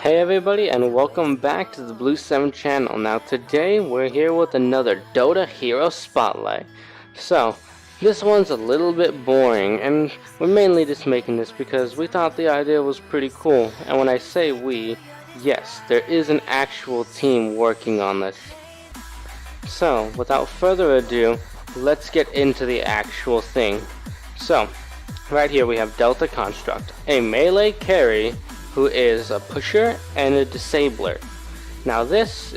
Hey everybody, and welcome back to the Blue 7 channel. Now today we're here with another Dota Hero Spotlight. So, this one's a little bit boring, and we're mainly just making this because we thought the idea was pretty cool. And when I say we, yes, there is an actual team working on this. So, without further ado, let's get into the actual thing. So, right here we have Delta Construct, a melee carry who is a pusher and a disabler. Now these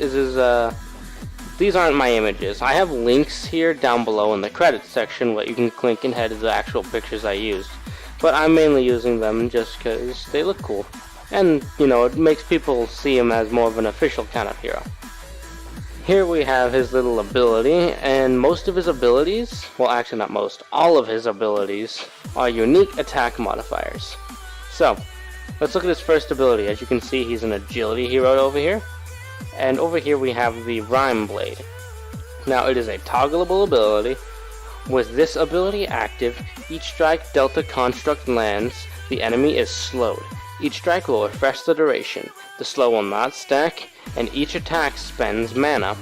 aren't my images. I have links here down below in the credits section where you can click and head to the actual pictures I used. But I'm mainly using them just because they look cool. And, you know, it makes people see him as more of an official kind of hero. Here we have his little ability, and most of his abilities, well actually not most, all of his abilities are unique attack modifiers. So, let's look at his first ability. As you can see, he's an agility hero over here. And over here we have the Rhyme Blade. Now it is a toggleable ability. With this ability active, each strike Delta Construct lands, the enemy is slowed. Each strike will refresh the duration. The slow will not stack, and each attack spends mana.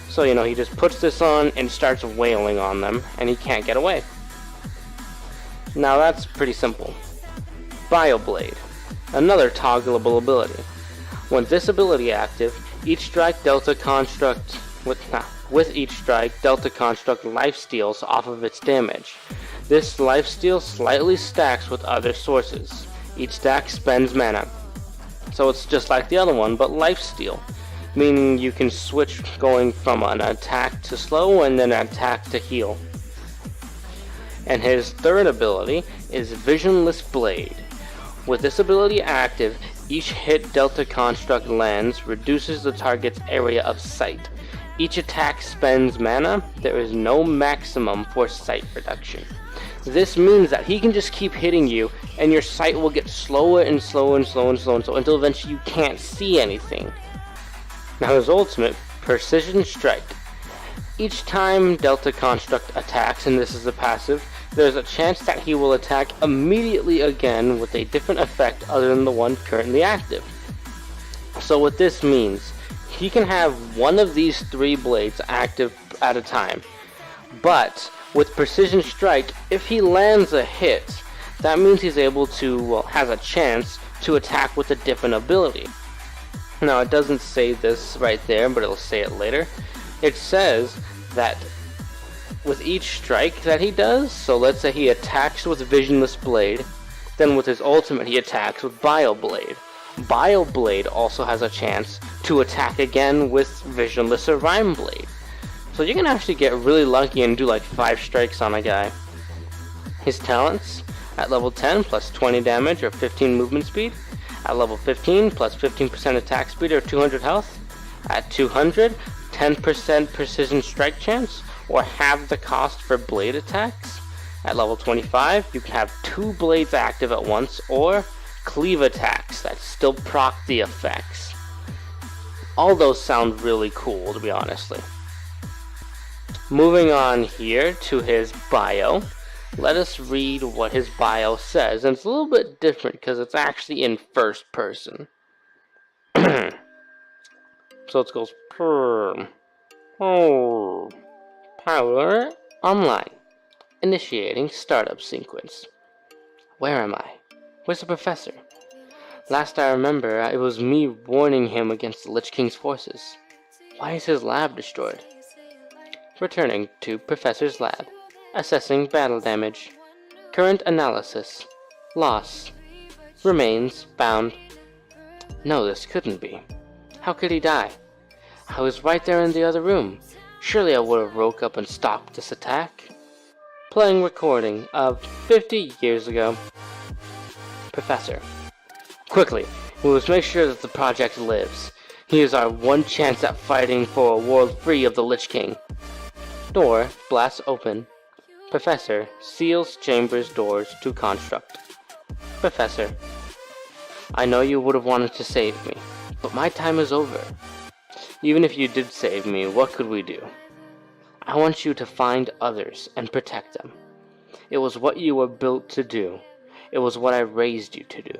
So, you know, he just puts this on and starts wailing on them, and he can't get away. Now that's pretty simple. Bioblade. Another toggleable ability. When this ability active, each strike Delta Construct with each strike Delta Construct lifesteals off of its damage. This lifesteal slightly stacks with other sources. Each stack spends mana. So it's just like the other one, but lifesteal, meaning you can switch going from an attack to slow and then an attack to heal. And his third ability is Visionless Blade. With this ability active, each hit Delta Construct lands reduces the target's area of sight. Each attack spends mana. There is no maximum for sight reduction. This means that he can just keep hitting you, and your sight will get slower and slower and slower and slower until eventually you can't see anything. Now his ultimate, Precision Strike. Each time Delta Construct attacks, and this is the passive, there's a chance that he will attack immediately again with a different effect other than the one currently active. So what this means, he can have one of these three blades active at a time. But with Precision Strike, if he lands a hit, that means he's able to, well, has a chance to attack with a different ability. Now it doesn't say this right there, but it'll say it later. It says that with each strike that he does, so let's say he attacks with Visionless Blade, then with his ultimate he attacks with Bioblade. Bioblade also has a chance to attack again with Visionless or Rhyme Blade. So you can actually get really lucky and do like 5 strikes on a guy. His talents, at level 10 plus 20 damage or 15 movement speed, at level 15 plus 15% attack speed or 200 health, at 200, 10% precision strike chance, or half the cost for blade attacks. At level 25, you can have 2 blades active at once, or cleave attacks that still proc the effects. All those sound really cool, to be honestly. Moving on here to his bio, let us read what his bio says, and it's a little bit different because it's actually in first person. So it goes, Power online. Initiating startup sequence. Where am I? Where's the professor? Last I remember, it was me warning him against the Lich King's forces. Why is his lab destroyed? Returning to Professor's lab. Assessing battle damage. Current analysis. Loss. Remains bound. No, this couldn't be. How could he die? I was right there in the other room. Surely I would have woke up and stopped this attack. Playing recording of 50 years ago. Professor. Quickly, we must make sure that the project lives. He is our one chance at fighting for a world free of the Lich King. Door blasts open. Professor seals chamber's doors to construct. Professor. I know you would have wanted to save me, but my time is over. Even if you did save me, what could we do? I want you to find others and protect them. It was what you were built to do. It was what I raised you to do.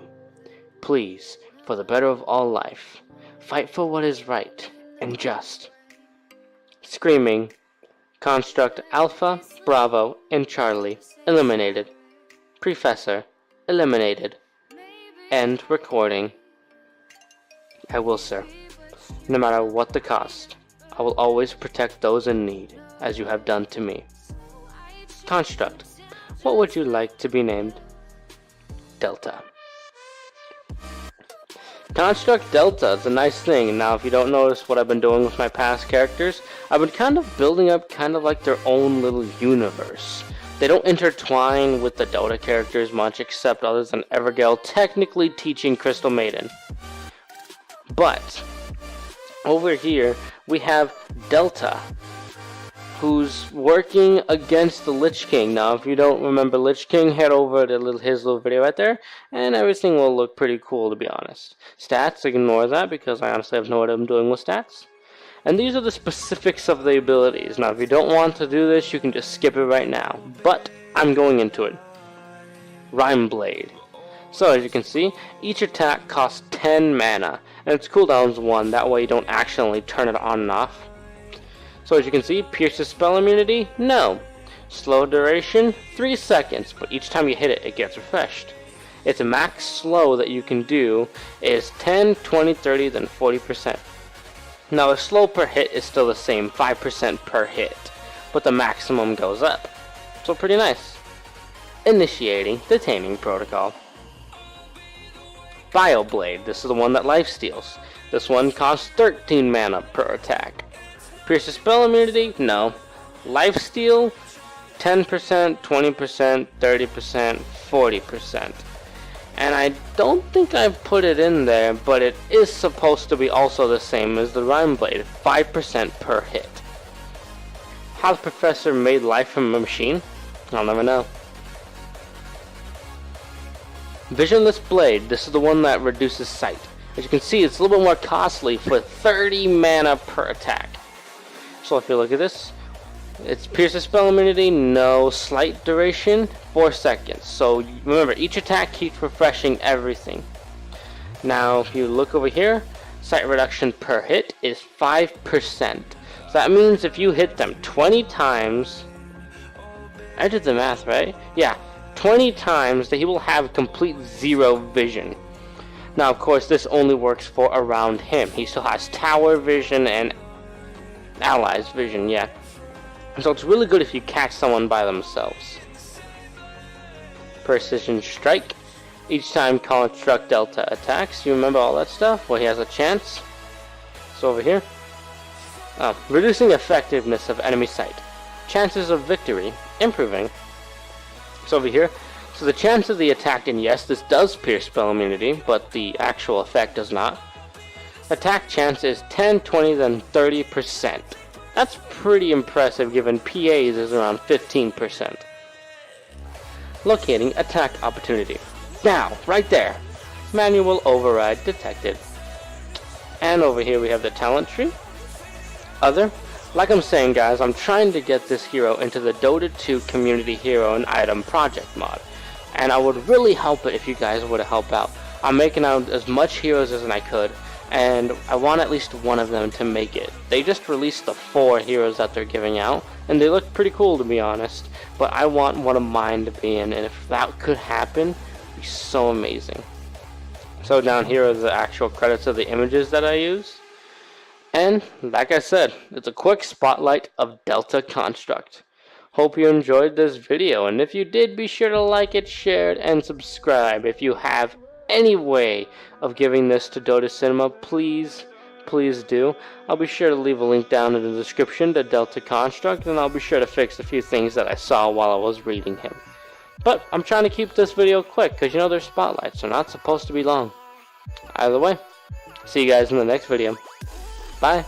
Please, for the better of all life. Fight for what is right and just. Screaming. Construct Alpha, Bravo, and Charlie. Eliminated. Professor. Eliminated. End recording. I will, sir. No matter what the cost, I will always protect those in need, as you have done to me. Construct. What would you like to be named? Delta. Construct Delta is a nice thing. Now, if you don't notice what I've been doing with my past characters, I've been kind of building up kind of like their own little universe. They don't intertwine with the Dota characters much, except other than Evergale technically teaching Crystal Maiden. But over here, we have Delta, who's working against the Lich King. Now, if you don't remember Lich King, head over to his little video right there, and everything will look pretty cool, to be honest. Stats, ignore that, because I honestly have no idea what I'm doing with stats. And these are the specifics of the abilities. Now, if you don't want to do this, you can just skip it right now. But I'm going into it. Rhyme Blade. So, as you can see, each attack costs 10 mana, and its cooldown's 1, that way you don't accidentally turn it on and off. So as you can see, pierces spell immunity? No. Slow duration? 3 seconds, but each time you hit it, it gets refreshed. Its max slow that you can do is 10, 20, 30, then 40%. Now the slow per hit is still the same, 5% per hit, but the maximum goes up. So pretty nice. Initiating Detaining Protocol. Bioblade, this is the one that life steals. This one costs 13 mana per attack. Pierces spell immunity? No. Lifesteal? 10%, 20%, 30%, 40%. And I don't think I've put it in there, but it is supposed to be also the same as the Rhyme Blade, 5% per hit. How the professor made life from a machine? I'll never know. Visionless Blade, this is the one that reduces sight. As you can see, it's a little bit more costly for 30 mana per attack. So if you look at this, it's pierces spell immunity, no. Slight duration, 4 seconds. So remember, each attack keeps refreshing everything. Now if you look over here, sight reduction per hit is 5%. So that means if you hit them 20 times, I did the math right? Yeah, 20 times that he will have complete 0 vision. Now of course this only works for around him. He still has tower vision and allies vision, yeah. So it's really good if you catch someone by themselves. Precision Strike. Each time Construct Delta attacks, you remember all that stuff? Well, he has a chance. So over here. Reducing effectiveness of enemy sight. Chances of victory. Improving. So over here. So the chance of the attack, and yes, this does pierce spell immunity, but the actual effect does not. Attack chance is 10, 20, then 30%. That's pretty impressive given PA's is around 15%. Locating attack opportunity. Now, right there. Manual override detected. And over here we have the talent tree. Other. Like I'm saying, guys, I'm trying to get this hero into the Dota 2 Community Hero and Item Project mod. And I would really help it if you guys would help out. I'm making out as much heroes as I could, and I want at least one of them to make it. They just released the 4 heroes that they're giving out, and they look pretty cool to be honest, but I want one of mine to be in, and if that could happen, it'd be so amazing. So down here are the actual credits of the images that I use. And, like I said, it's a quick spotlight of Delta Construct. Hope you enjoyed this video, and if you did, be sure to like it, share it, and subscribe. If you have any way of giving this to Dotacinema, please do. I'll be sure to leave a link down in the description to Delta Construct, and I'll be sure to fix a few things that I saw while I was reading him. But I'm trying to keep this video quick, because you know they're spotlights, they're not supposed to be long. Either way, see you guys in the next video. Bye.